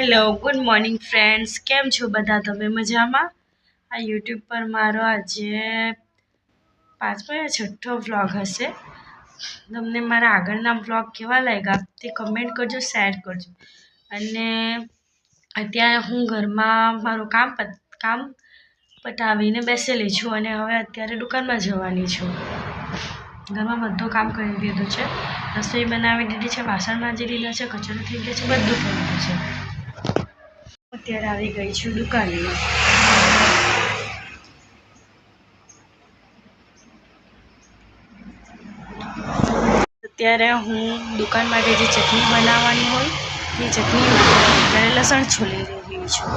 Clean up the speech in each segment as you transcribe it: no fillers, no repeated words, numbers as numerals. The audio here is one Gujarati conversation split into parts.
હેલો ગુડ મોર્નિંગ ફ્રેન્ડ્સ, કેમ છો બધા? તમે મજામાં? આ યુટ્યુબ પર મારો આજે 5મો યા 6થો વ્લોગ હશે. તમને મારા આગળના વ્લોગ કેવા લાગ્યા તે કમેન્ટ કરજો, શેર કરજો. અને અત્યારે હું ઘરમાં મારું કામ પતાવીને બેસેલી છું અને હવે અત્યારે દુકાનમાં જવાની છું. ઘરમાં બધું કામ કરી દીધું છે, રસોઈ બનાવી દીધી છે, વાસણ માંજી દીધા છે, કચરો થઈ ગયો છે, બધું કરી દીધું છે. અત્યારે આવી ગઈ છું દુકાનમાં. અત્યારે હું દુકાન માટે જે ચટણી બનાવવાની હોય એ ચટણી અત્યારે લસણ છોલી રહી છું.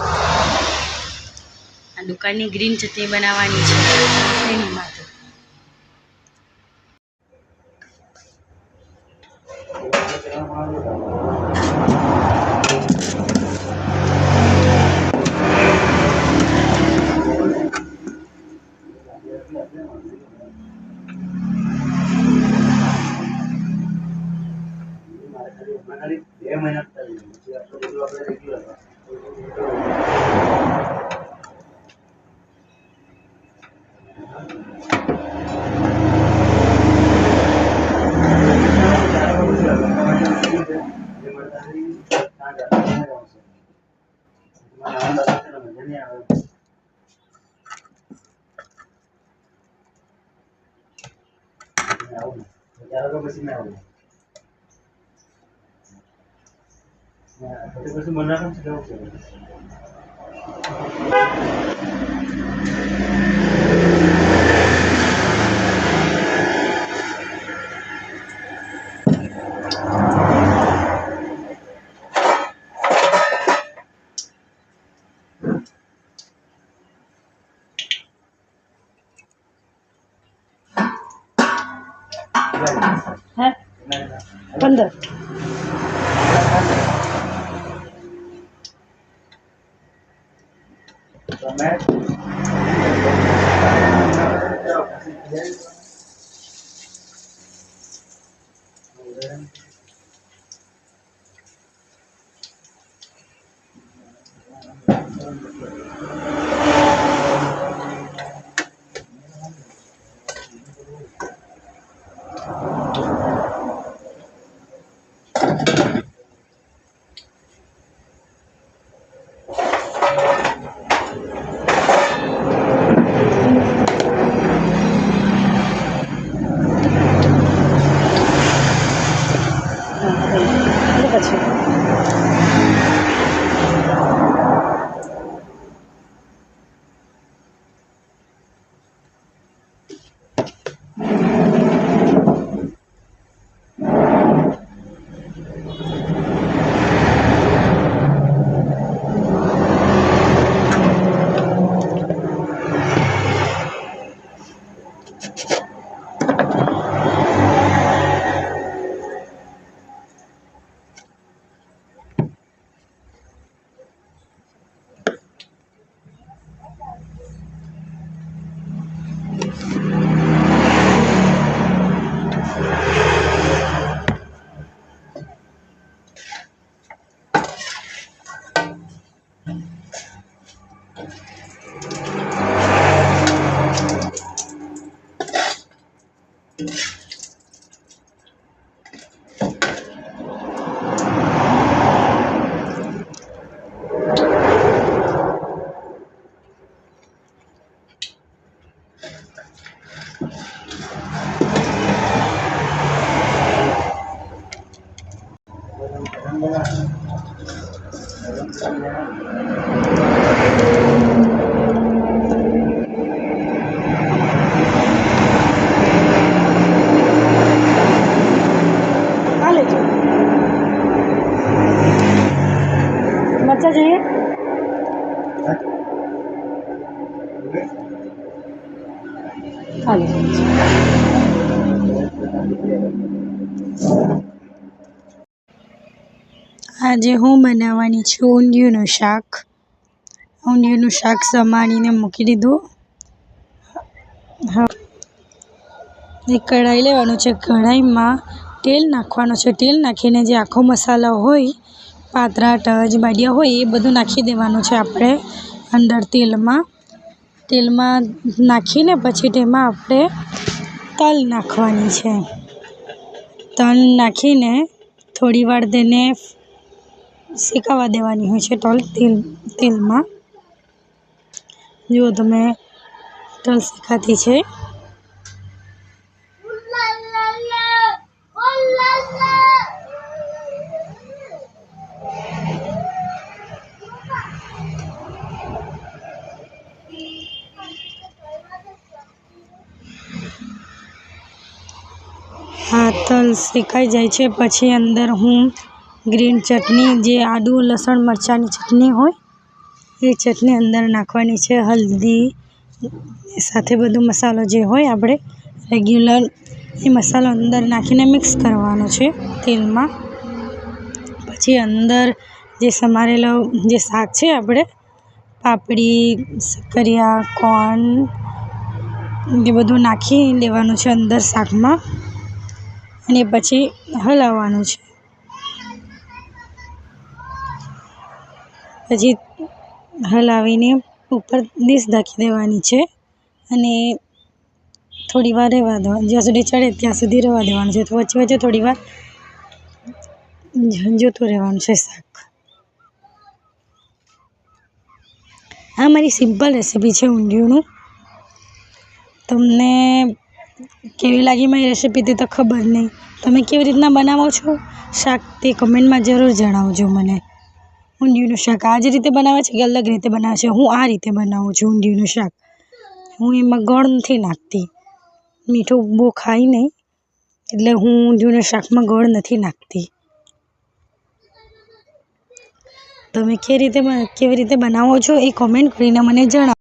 આ દુકાનની ગ્રીન ચટણી બનાવવાની છે એની માટે. હે 15 मरचा चाहिए? આજે હું બનાવવાની છું ઊંધિયુંનું શાક. ઊંધિયુંનું શાક સમારીને મૂકી દીધું. હા, એક કઢાઈ લેવાનું છે, કઢાઈમાં તેલ નાખવાનું છે. તેલ નાખીને જે આખો મસાલો હોય પાતરા તજ બાડિયા હોય એ બધું નાખી દેવાનું છે આપણે અંદર તેલમાં નાખીને પછી તેમાં આપણે તલ નાખવાની છે. તલ નાખીને થોડી વાર તેને શેકાવા દેવાની હોય છે તેલમાં. જુઓ તમે તલ શેકાતી છે. હા, તલ શેકાઈ જાય છે પછી અંદર હું ગ્રીન ચટણી, જે આદુ લસણ મરચાંની ચટણી હોય એ ચટણી અંદર નાખવાની છે. હલ્દી સાથે બધો મસાલો જે હોય આપણે રેગ્યુલર એ મસાલો અંદર નાખીને મિક્સ કરવાનો છે તેલમાં. પછી અંદર જે સમારેલો જે શાક છે આપણે પાપડી, શક્કરિયા, કોર્ન એ બધું નાખી દેવાનું છે અંદર શાકમાં અને પછી હલાવવાનું છે. પછી હલાવીને ઉપર ડીશ ઢાંકી દેવાની છે અને થોડી વાર રહેવા દેવાનું, જ્યાં સુધી ચડે ત્યાં સુધી રહેવા દેવાનું છે. તો વચ્ચે વચ્ચે થોડી વાર જોતું રહેવાનું છે શાક. આ મારી સિમ્પલ રેસીપી છે ઊંધિયુંનું. તમને કેવી લાગી મારી રેસીપી તે તો ખબર નહીં. તમે કેવી રીતના બનાવો છો શાક તે કમેન્ટમાં જરૂર જણાવજો મને. ઊંધિયુંનું શાક આ જ રીતે બનાવે છે કે અલગ રીતે બનાવે છે? હું આ રીતે બનાવું છું ઊંધિયુંનું શાક. હું એમાં ગોળ નથી નાખતી. મીઠું બહુ ખાઈ નહીં એટલે હું ઊંધિયુંના શાકમાં ગોળ નથી નાખતી. તમે કેવી રીતે બનાવો છો એ કોમેન્ટ કરીને મને જણાવો.